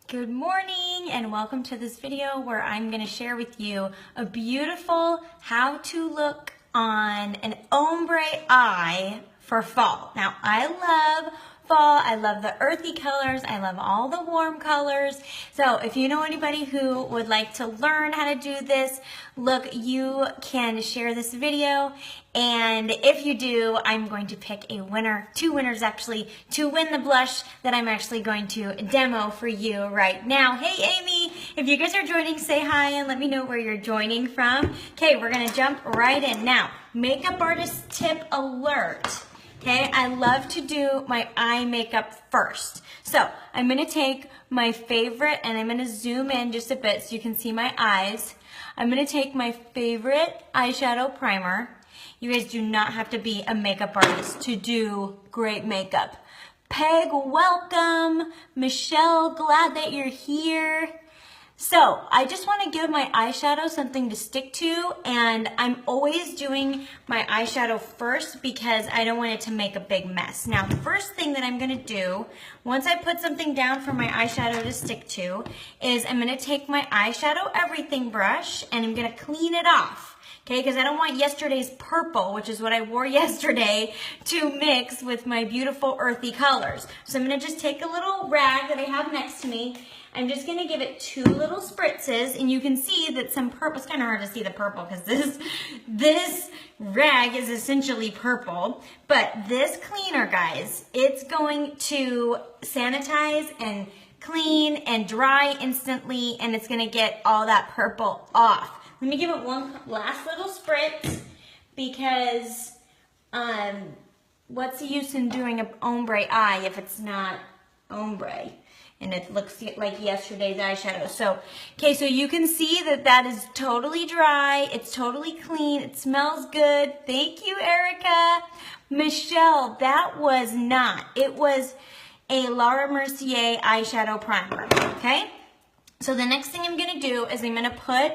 Good morning and welcome to this video where I'm going to share with you a beautiful how to look on an ombre eye for fall. Now I love fall, I love the earthy colors, I love all the warm colors. So if you know anybody who would like to learn how to do this, look, you can share this video, and if you do, I'm going to pick a winner, two winners actually, to win the blush that I'm actually going to demo for you right now. Hey Amy, if you guys are joining, say hi and let me know where you're joining from. Okay, we're gonna jump right in. Now, makeup artist tip alert. Okay, I love to do my eye makeup first. So I'm gonna take my favorite, and I'm gonna zoom in just a bit so you can see my eyes. I'm gonna take my favorite eyeshadow primer. You guys do not have to be a makeup artist to do great makeup. Peg, welcome. Michelle, glad that you're here. So I just want to give my eyeshadow something to stick to, and I'm always doing my eyeshadow first because I don't want it to make a big mess. Now the first thing that I'm going to do once I put something down for my eyeshadow to stick to is I'm going to take my eyeshadow everything brush and I'm going to clean it off. Okay, because I don't want yesterday's purple, which is what I wore yesterday, to mix with my beautiful earthy colors. So I'm going to just take a little rag that I have next to me. I'm just going to give it two little spritzes, and you can see that some purple, it's kind of hard to see the purple because this rag is essentially purple, but this cleaner, guys, it's going to sanitize and clean and dry instantly, and it's going to get all that purple off. Let me give it one last little spritz because what's the use in doing an ombre eye if it's not ombre? And it looks like yesterday's eyeshadow. So, okay, so you can see that that is totally dry. It's totally clean. It smells good. Thank you, Erica. Michelle, that was not. It was a Laura Mercier eyeshadow primer, okay? So the next thing I'm going to do is I'm going to put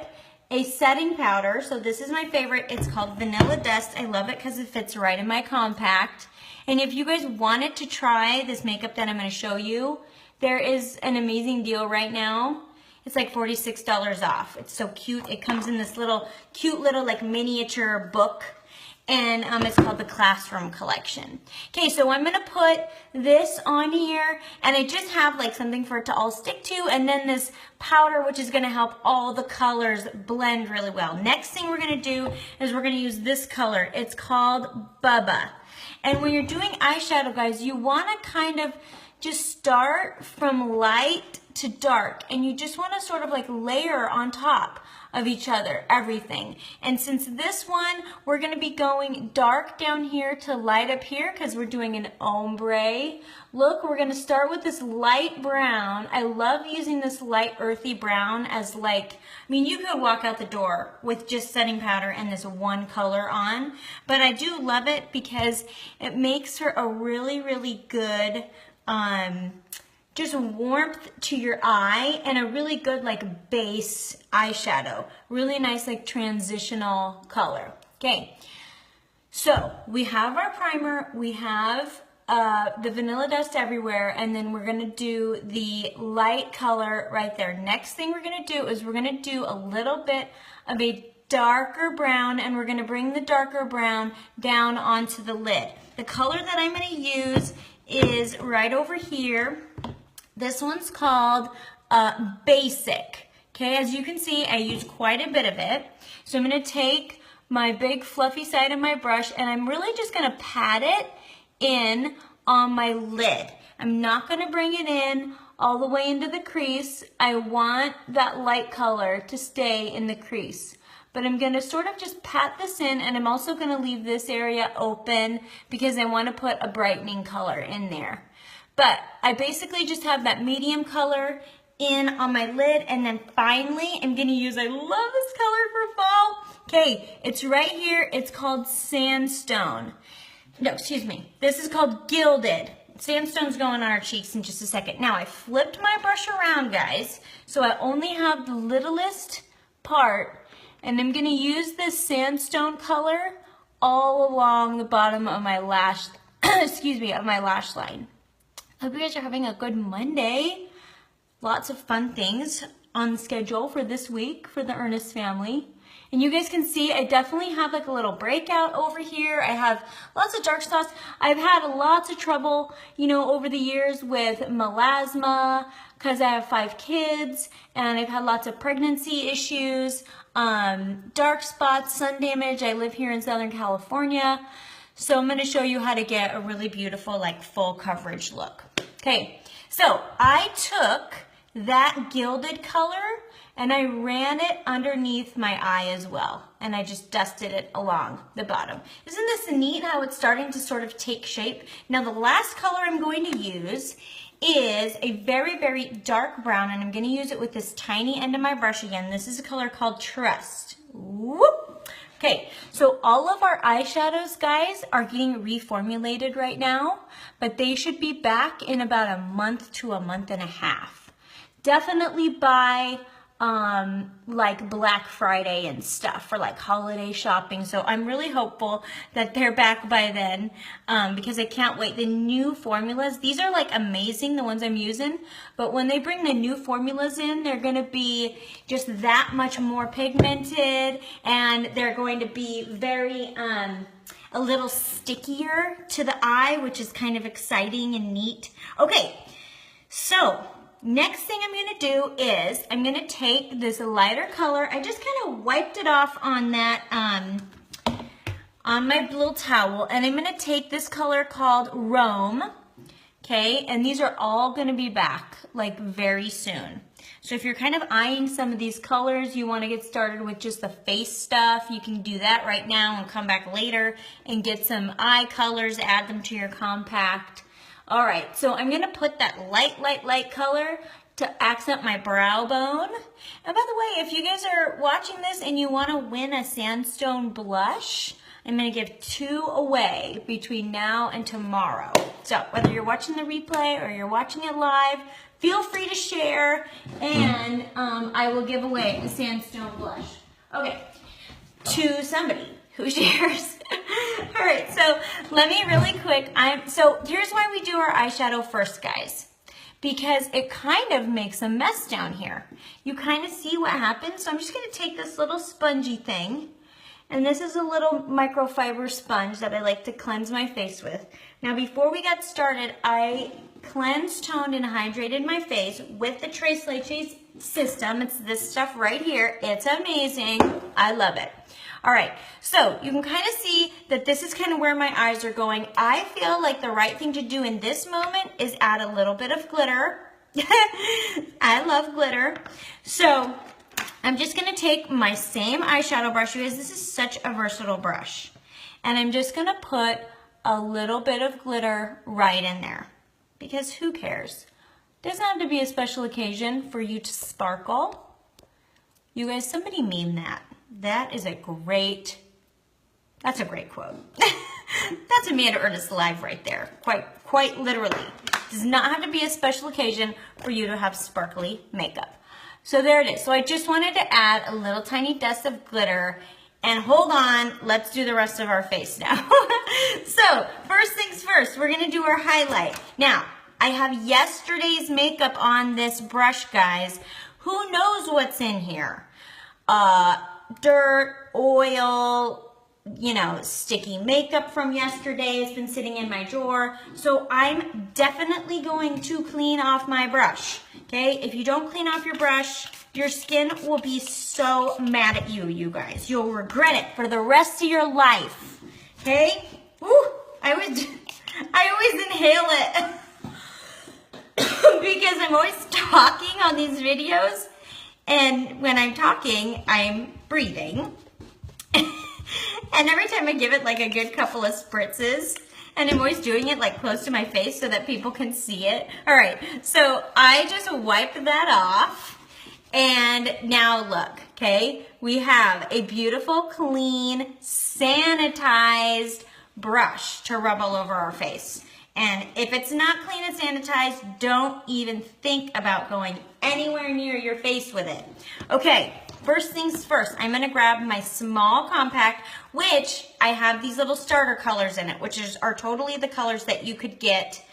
a setting powder. So this is my favorite. It's called Vanilla Dust. I love it because it fits right in my compact. And if you guys wanted to try this makeup that I'm going to show you, there is an amazing deal right now. It's like $46 off. It's so cute. It comes in this little cute little like miniature book, and it's called the Classroom Collection. Okay, so I'm gonna put this on here, and I just have like something for it to all stick to, and then this powder, which is gonna help all the colors blend really well. Next thing we're gonna do is we're gonna use this color. It's called Bubba. And when you're doing eyeshadow, guys, you wanna kind of just start from light to dark, and you just want to sort of like layer on top of each other, everything. And since this one, we're going to be going dark down here to light up here because we're doing an ombre look. We're going to start with this light brown. I love using this light earthy brown as like, I mean, you could walk out the door with just setting powder and this one color on, but I do love it because it makes for a really, really good just warmth to your eye and a really good like base eyeshadow. Really nice like transitional color. Okay, so we have our primer, we have the Vanilla Dust everywhere, and then we're gonna do the light color right there. Next thing we're gonna do is we're gonna do a little bit of a darker brown, and we're gonna bring the darker brown down onto the lid. The color that I'm gonna use is right over here. This one's called Basic. Okay, as you can see, I use quite a bit of it. So I'm going to take my big fluffy side of my brush, and I'm really just going to pat it in on my lid. I'm not going to bring it in all the way into the crease. I want that light color to stay in the crease. But I'm going to sort of just pat this in, and I'm also going to leave this area open because I want to put a brightening color in there. But I basically just have that medium color in on my lid, and then finally I'm going to use, I love this color for fall. Okay, it's right here. It's called Sandstone. No, excuse me. This is called Gilded. Sandstone's going on our cheeks in just a second. Now I flipped my brush around, guys, so I only have the littlest part. And I'm going to use this sandstone color all along the bottom of my lash, excuse me, of my lash line. Hope you guys are having a good Monday. lots of fun things on schedule for this week for the Ernest family. And you guys can see I definitely have like a little breakout over here. I have lots of dark spots. I've had lots of trouble, you know, over the years with melasma because I have 5 kids and I've had lots of pregnancy issues, dark spots, sun damage. I live here in Southern California. So I'm going to show you how to get a really beautiful like full coverage look. Okay, so I took that gilded color and I ran it underneath my eye as well. And I just dusted it along the bottom. Isn't this neat how it's starting to sort of take shape? Now the last color I'm going to use is a very, very dark brown, and I'm going to use it with this tiny end of my brush again. This is a color called Trust. Whoop. Okay, so all of our eyeshadows, guys, are getting reformulated right now, but they should be back in about a month to a month and a half. Definitely by like Black Friday and stuff for like holiday shopping. So I'm really hopeful that they're back by then because I can't wait. The new formulas, these are like amazing, the ones I'm using, but when they bring the new formulas in, they're going to be just that much more pigmented, and they're going to be very a little stickier to the eye, which is kind of exciting and neat. Okay, so next thing I'm going to do is I'm going to take this lighter color. I just kind of wiped it off on that, on my little towel. And I'm going to take this color called Rome. Okay. And these are all going to be back like very soon. So if you're kind of eyeing some of these colors, you want to get started with just the face stuff, you can do that right now and come back later and get some eye colors, add them to your compact. All right, so I'm gonna put that light color to accent my brow bone. And by the way, if you guys are watching this and you wanna win a sandstone blush, I'm gonna give 2 away between now and tomorrow. So whether you're watching the replay or you're watching it live, feel free to share, and I will give away the sandstone blush. Okay, to somebody who shares. All right, so let me really quick, so here's why we do our eyeshadow first, guys, because it kind of makes a mess down here. You kind of see what happens. So I'm just gonna take this little spongy thing, and this is a little microfiber sponge that I like to cleanse my face with. Now before we got started, I cleansed, toned, and hydrated my face with the Tres Leches system. It's this stuff right here. It's amazing. I love it. All right, so you can kind of see that this is kind of where my eyes are going. I feel like the right thing to do in this moment is add a little bit of glitter. I love glitter. So I'm just gonna take my same eyeshadow brush, because this is such a versatile brush. And I'm just gonna put a little bit of glitter right in there, because who cares? Doesn't have to be a special occasion for you to sparkle. You guys, somebody meme that. That is a great, that's a great quote. That's Amanda Ernest Live right there, quite literally. Does not have to be a special occasion for you to have sparkly makeup. So there it is. So I just wanted to add a little tiny dust of glitter, and hold on, let's do the rest of our face now. So first things first, we're gonna do our highlight. Now, I have yesterday's makeup on this brush, guys. Who knows what's in here? Dirt, oil, you know, sticky makeup from yesterday has been sitting in my drawer. So I'm definitely going to clean off my brush, okay? If you don't clean off your brush, your skin will be so mad at you, you guys. You'll regret it for the rest of your life, okay? Woo, I always inhale it because I'm always talking on these videos. And when I'm talking, I'm breathing. And every time I give it like a good couple of spritzes, and I'm always doing it like close to my face so that people can see it. All right, so I just wiped that off. And now look, okay? We have a beautiful, clean, sanitized brush to rub all over our face. And if it's not clean and sanitized, don't even think about going anywhere near your face with it. Okay, first things first, I'm gonna grab my small compact, which I have these little starter colors in it, which are totally the colors that you could get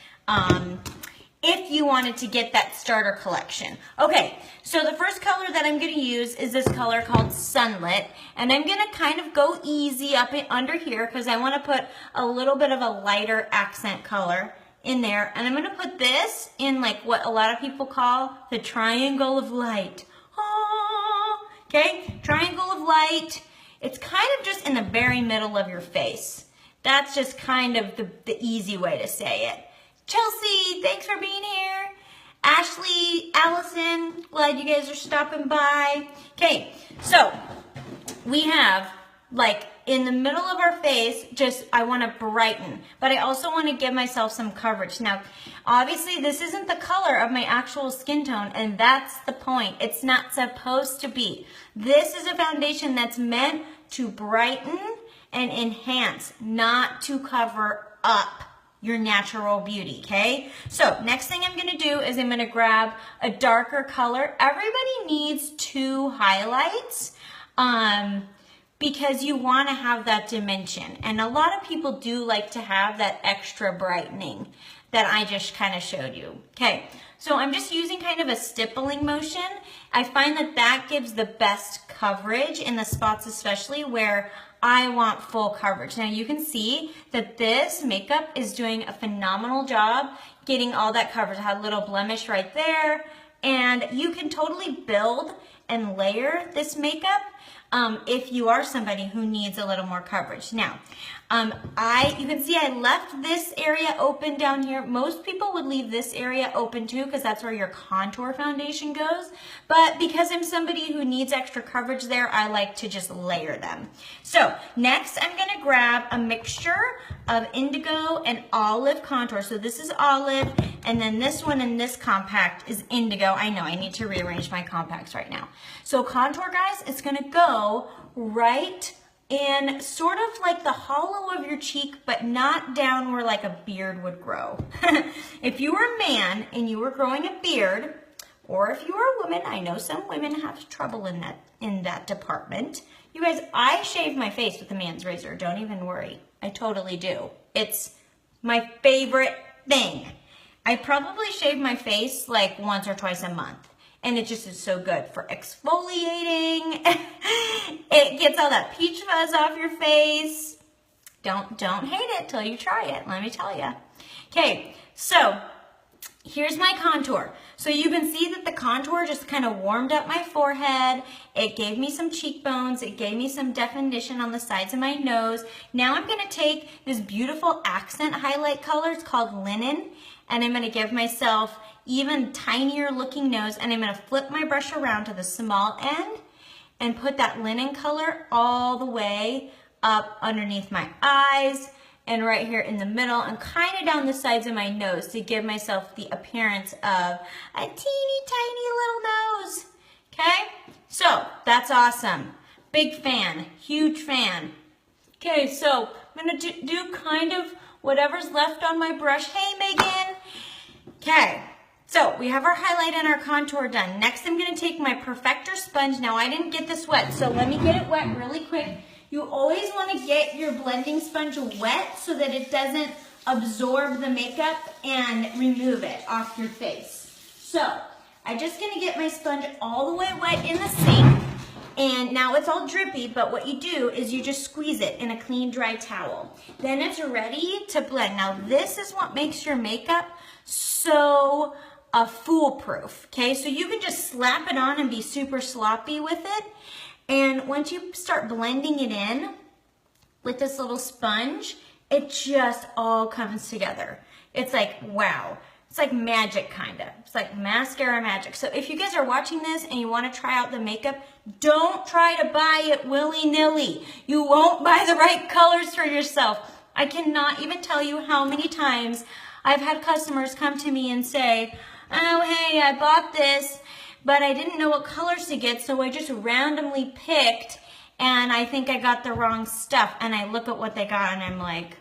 if you wanted to get that starter collection. Okay, so the first color that I'm going to use is this color called Sunlit, and I'm going to kind of go easy up under here because I want to put a little bit of a lighter accent color in there, and I'm going to put this in like what a lot of people call the triangle of light. Okay, triangle of light. It's kind of just in the very middle of your face. That's just kind of the easy way to say it. Chelsea, thanks for being here. Ashley, Allison, glad you guys are stopping by. Okay, so we have like in the middle of our face, just I want to brighten, but I also want to give myself some coverage. Now, obviously this isn't the color of my actual skin tone, and that's the point. It's not supposed to be. This is a foundation that's meant to brighten and enhance, not to cover up your natural beauty, okay? So next thing I'm gonna do is I'm gonna grab a darker color. Everybody needs 2 highlights because you wanna have that dimension. And a lot of people do like to have that extra brightening that I just kind of showed you. Okay, so I'm just using kind of a stippling motion. I find that that gives the best coverage in the spots especially where I want full coverage. Now you can see that this makeup is doing a phenomenal job getting all that coverage. I had a little blemish right there, and you can totally build and layer this makeup if you are somebody who needs a little more coverage. Now, you can see I left this area open down here. Most people would leave this area open too because that's where your contour foundation goes. But because I'm somebody who needs extra coverage there, I like to just layer them. So next I'm gonna grab a mixture of indigo and olive contour. So this is olive, and then this one and this compact is indigo. I know I need to rearrange my compacts right now. So contour, guys, it's gonna go right in sort of like the hollow of your cheek, but not down where like a beard would grow. If you were a man and you were growing a beard, or if you were a woman, I know some women have trouble in that department. You guys, I shave my face with a man's razor. Don't even worry. I totally do. It's my favorite thing. I probably shave my face like once or twice a month. And it just is so good for exfoliating. It gets all that peach fuzz off your face. Don't hate it till you try it, let me tell you. Okay, so here's my contour. So you can see that the contour just kind of warmed up my forehead. It gave me some cheekbones. It gave me some definition on the sides of my nose. Now I'm gonna take this beautiful accent highlight color. It's called Linen. And I'm gonna give myself even tinier looking nose, and I'm gonna flip my brush around to the small end and put that linen color all the way up underneath my eyes and right here in the middle and kind of down the sides of my nose to give myself the appearance of a teeny tiny little nose. Okay, so that's awesome. Big fan, huge fan. Okay, so I'm gonna do kind of whatever's left on my brush. Hey, Megan. Okay, so we have our highlight and our contour done. Next, I'm gonna take my Perfector sponge. Now, I didn't get this wet, so let me get it wet really quick. You always wanna get your blending sponge wet so that it doesn't absorb the makeup and remove it off your face. So, I'm just gonna get my sponge all the way wet in the sink. And now it's all drippy, but what you do is you just squeeze it in a clean, dry towel. Then it's ready to blend. Now this is what makes your makeup so foolproof, okay? So you can just slap it on and be super sloppy with it. And once you start blending it in with this little sponge, it just all comes together. It's like, wow. It's like magic, kind of. It's like mascara magic. So if you guys are watching this and you want to try out the makeup, don't try to buy it willy-nilly. You won't buy the right colors for yourself. I cannot even tell you how many times I've had customers come to me and say, oh, hey, I bought this, but I didn't know what colors to get, so I just randomly picked, and I think I got the wrong stuff. And I look at what they got, and I'm like,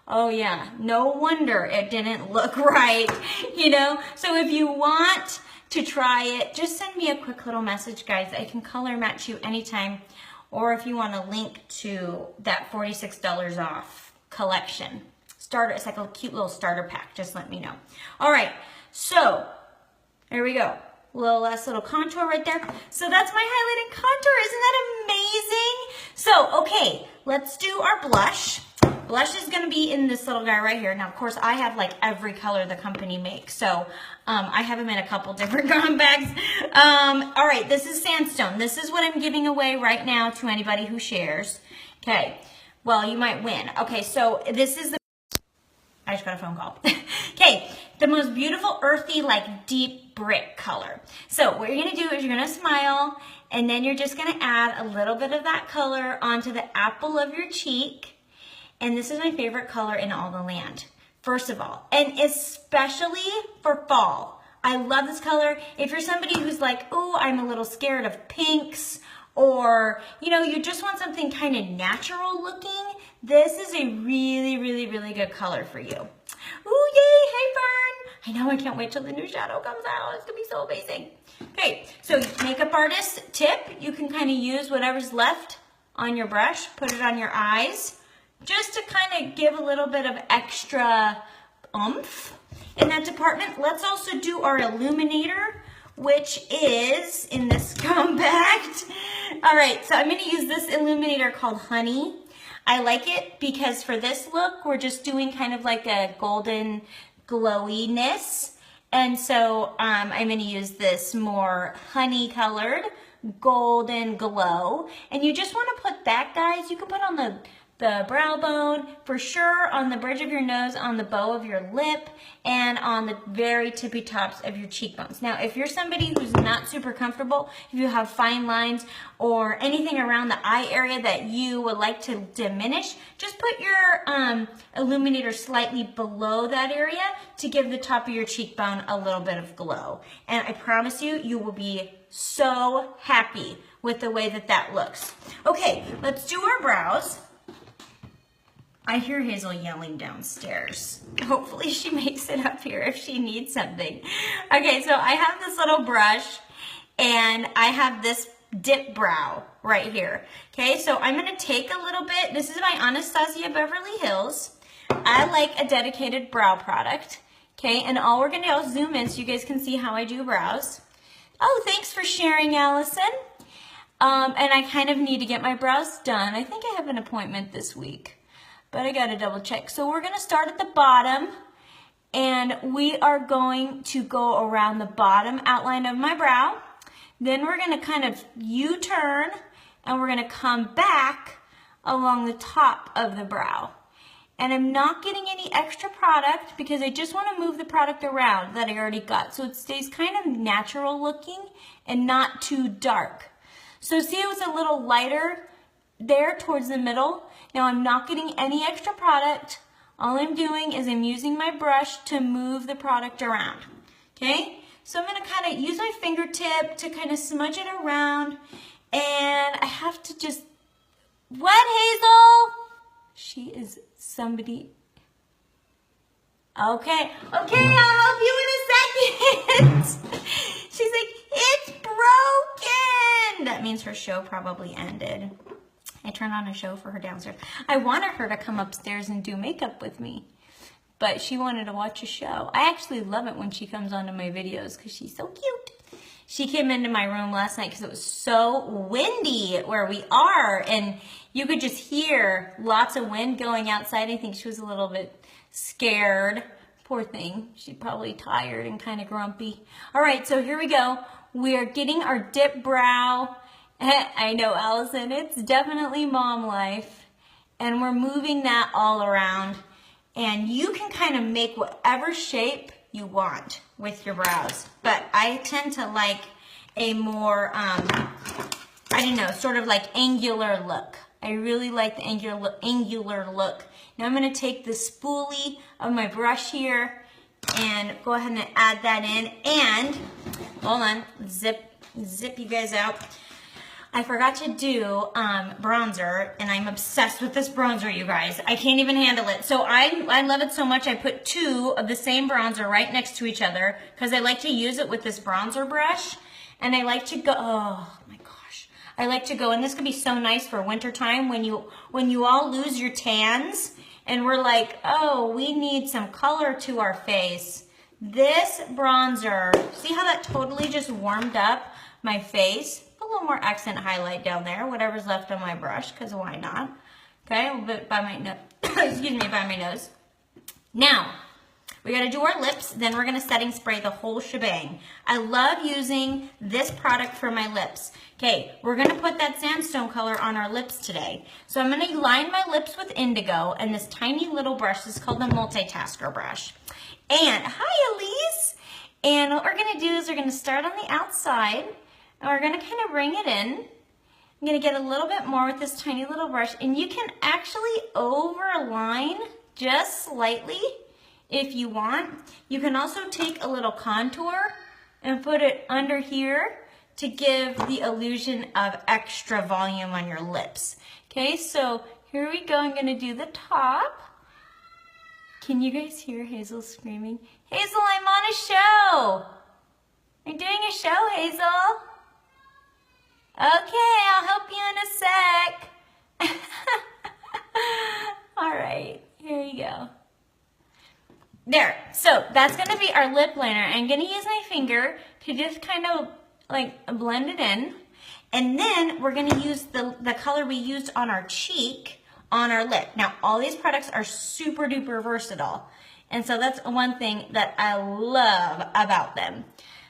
oh yeah, no wonder it didn't look right, you know? So if you want to try it, just send me a quick little message, guys. I can color match you anytime. Or if you want a link to that $46 off collection. Starter, it's like a cute little starter pack, just let me know. All right, So, there we go. Last little contour right there. So that's my highlight and contour. Isn't that amazing? So, okay, let's do our blush. Blush is gonna be in this little guy right here. Now, of course, I have like every color the company makes. So I have them in a couple different gone bags. All right, this is Sandstone. This is what I'm giving away right now to anybody who shares. Okay, well, you might win. Okay, so this is the, I just got a phone call. Okay, the most beautiful earthy, like deep brick color. So what you're gonna do is you're gonna smile, and then you're just gonna add a little bit of that color onto the apple of your cheek. And this is my favorite color in all the land, first of all, and especially for fall. I love this color. If you're somebody who's like, oh, I'm a little scared of pinks, or, you know, you just want something kind of natural looking, this is a really, really, really good color for you. Ooh, yay, hey, Fern. I know, I can't wait till the new shadow comes out. It's gonna be so amazing. Okay, so makeup artist tip, you can kind of use whatever's left on your brush, put it on your eyes, just to kind of give a little bit of extra oomph in that department. Let's also do our Illuminator, which is in this compact. All right, so I'm gonna use this Illuminator called Honey. I like it because for this look, we're just doing kind of like a golden glowiness. And so I'm gonna use this more honey colored golden glow. And you just wanna put that, guys, you can put on the brow bone, for sure on the bridge of your nose, on the bow of your lip, and on the very tippy tops of your cheekbones. Now, if you're somebody who's not super comfortable, if you have fine lines or anything around the eye area that you would like to diminish, just put your illuminator slightly below that area to give the top of your cheekbone a little bit of glow. And I promise you, you will be so happy with the way that that looks. Okay, let's do our brows. I hear Hazel yelling downstairs. Hopefully she makes it up here if she needs something. Okay, so I have this little brush and I have this dip brow right here. Okay, so I'm gonna take a little bit, this is my Anastasia Beverly Hills. I like a dedicated brow product. Okay, and all we're gonna do, I'll zoom in so you guys can see how I do brows. Oh, thanks for sharing, Allison. And I kind of need to get my brows done. I think I have an appointment this week, but I gotta double check. So we're gonna start at the bottom, and we are going to go around the bottom outline of my brow. Then we're gonna kind of U-turn, and we're gonna come back along the top of the brow. And I'm not getting any extra product because I just wanna move the product around that I already got, so it stays kind of natural looking and not too dark. So see, it was a little lighter there towards the middle. Now I'm not getting any extra product. All I'm doing is I'm using my brush to move the product around. Okay? So I'm gonna kind of use my fingertip to kind of smudge it around. And I have to just, what, Hazel? She is somebody. Okay, I'll help you in a second. She's like, it's broken. That means her show probably ended. I turned on a show for her downstairs. I wanted her to come upstairs and do makeup with me, but she wanted to watch a show. I actually love it when she comes onto my videos because she's so cute. She came into my room last night because it was so windy where we are, and you could just hear lots of wind going outside. I think she was a little bit scared. Poor thing. She's probably tired and kind of grumpy. All right, so here we go. We are getting our dip brow. I know, Allison, it's definitely mom life. And we're moving that all around. And you can kind of make whatever shape you want with your brows. But I tend to like a more, I don't know, sort of like angular look. I really like the angular look. Now I'm going to take the spoolie of my brush here and go ahead and add that in. And, hold on, zip you guys out. I forgot to do bronzer, and I'm obsessed with this bronzer, you guys. I can't even handle it. So I love it so much, I put two of the same bronzer right next to each other because I like to use it with this bronzer brush. And I like to go, oh my gosh. I like to go, and this could be so nice for wintertime when you all lose your tans and we're like, oh, we need some color to our face. This bronzer, see how that totally just warmed up my face? A little more accent highlight down there, whatever's left on my brush, because why not? Okay, a little bit by my nose, excuse me, by my nose. Now, we gotta do our lips, then we're gonna setting spray the whole shebang. I love using this product for my lips. Okay, we're gonna put that sandstone color on our lips today. So I'm gonna line my lips with indigo and this tiny little brush. This is called the multitasker brush. And, hi Elise! And what we're gonna do is we're gonna start on the outside and we're gonna kind of bring it in. I'm gonna get a little bit more with this tiny little brush, and you can actually overline just slightly if you want. You can also take a little contour and put it under here to give the illusion of extra volume on your lips. Okay, so here we go. I'm gonna do the top. Can you guys hear Hazel screaming? Hazel, I'm on a show. I'm doing a show, Hazel. Okay, I'll help you in a sec. All right, here you go. There, so that's gonna be our lip liner. I'm gonna use my finger to just kind of like blend it in. And then we're gonna use the color we used on our cheek on our lip. Now, all these products are super duper versatile. And so that's one thing that I love about them.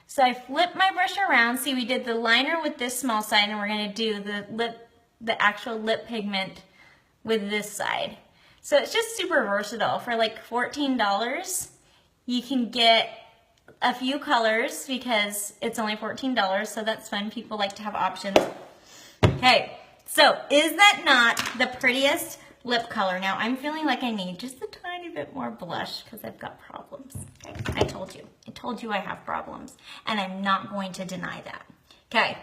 So I flip my brush around. See, we did the liner with this small side, and we're gonna do the actual lip pigment with this side. So it's just super versatile. For like $14, you can get a few colors because it's only $14, so that's fun. People like to have options. Okay, so is that not the prettiest lip color? Now I'm feeling like I need just a tiny bit more blush because I've got problems. Okay, I told you I have problems, and I'm not going to deny that. Okay,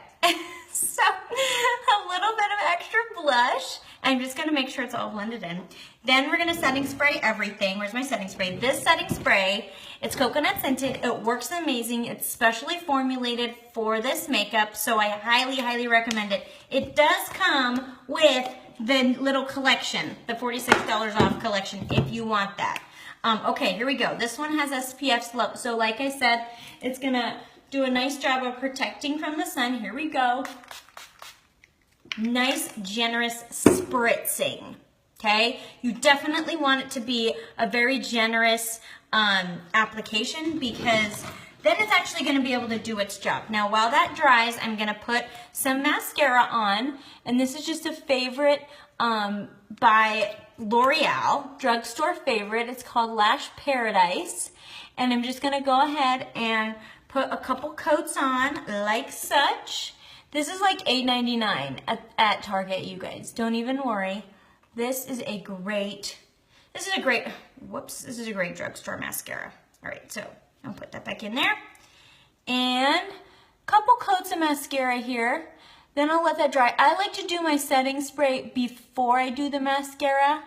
so a little bit of extra blush. I'm just gonna make sure it's all blended in. Then we're gonna setting spray everything. Where's my setting spray? This setting spray, it's coconut scented. It works amazing. It's specially formulated for this makeup, so I highly, highly recommend it. It does come with the little collection, the $46 off collection, if you want that. Okay, here we go. This one has SPF, so like I said, it's gonna do a nice job of protecting from the sun. Here we go. Nice, generous spritzing, okay? You definitely want it to be a very generous application because then it's actually gonna be able to do its job. Now, while that dries, I'm gonna put some mascara on, and this is just a favorite by L'Oreal, drugstore favorite. It's called Lash Paradise, and I'm just gonna go ahead and put a couple coats on like such. This is like $8.99 at Target, you guys. Don't even worry. This is a great drugstore mascara. All right, so I'll put that back in there. And a couple coats of mascara here. Then I'll let that dry. I like to do my setting spray before I do the mascara,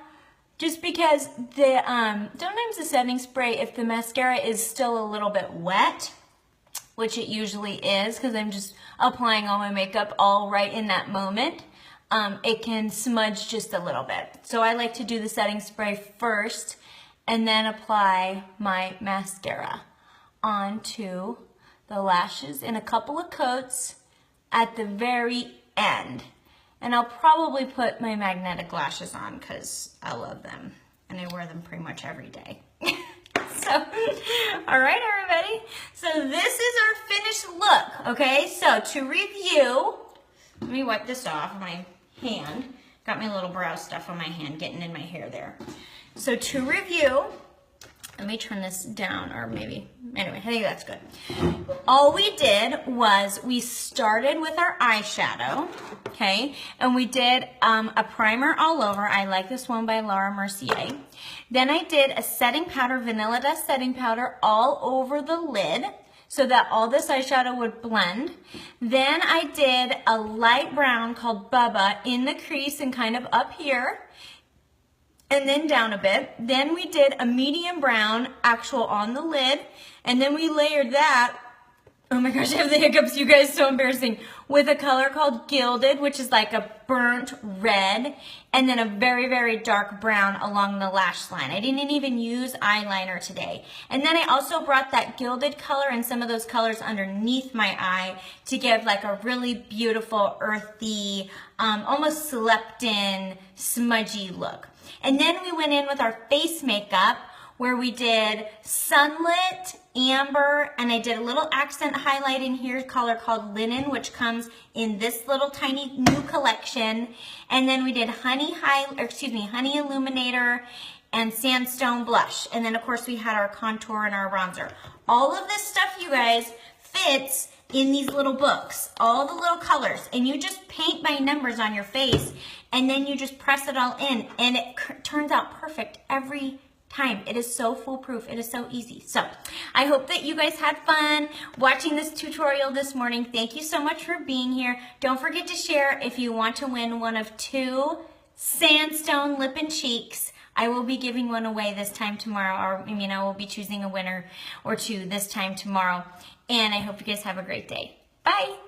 just because sometimes the setting spray, if the mascara is still a little bit wet, which it usually is because I'm just applying all my makeup all right in that moment, it can smudge just a little bit. So I like to do the setting spray first and then apply my mascara onto the lashes in a couple of coats at the very end. And I'll probably put my magnetic lashes on because I love them and I wear them pretty much every day. So, all right, everybody. So this is our finished look, okay? So to review, let me wipe this off my hand. Got my little brow stuff on my hand getting in my hair there. So to review, let me turn this down, or maybe, anyway, I think that's good. All we did was we started with our eyeshadow, okay? And we did a primer all over. I like this one by Laura Mercier. Then I did a setting powder, Vanilla Dust setting powder all over the lid so that all this eyeshadow would blend. Then I did a light brown called Bubba in the crease and kind of up here, and then down a bit. Then we did a medium brown actual on the lid, and then we layered that Oh my gosh, I have the hiccups, you guys, so embarrassing. With a color called Gilded, which is like a burnt red, and then a very, very dark brown along the lash line. I didn't even use eyeliner today. And then I also brought that Gilded color and some of those colors underneath my eye to give like a really beautiful, earthy, almost slept-in, smudgy look. And then we went in with our face makeup, where we did Sunlit, Amber, and I did a little accent highlight in here, color called Linen, which comes in this little tiny new collection. And then we did Honey Illuminator and Sandstone Blush. And then of course we had our contour and our bronzer. All of this stuff, you guys, fits in these little books, all the little colors, and you just paint by numbers on your face, and then you just press it all in, and it turns out perfect every time. It is so foolproof. It is so easy. So I hope that you guys had fun watching this tutorial this morning. Thank you so much for being here. Don't forget to share if you want to win one of 2 Sandstone Lip and Cheeks. I will be giving one away this time tomorrow, or I will be choosing a winner or 2 this time tomorrow. And I hope you guys have a great day. Bye.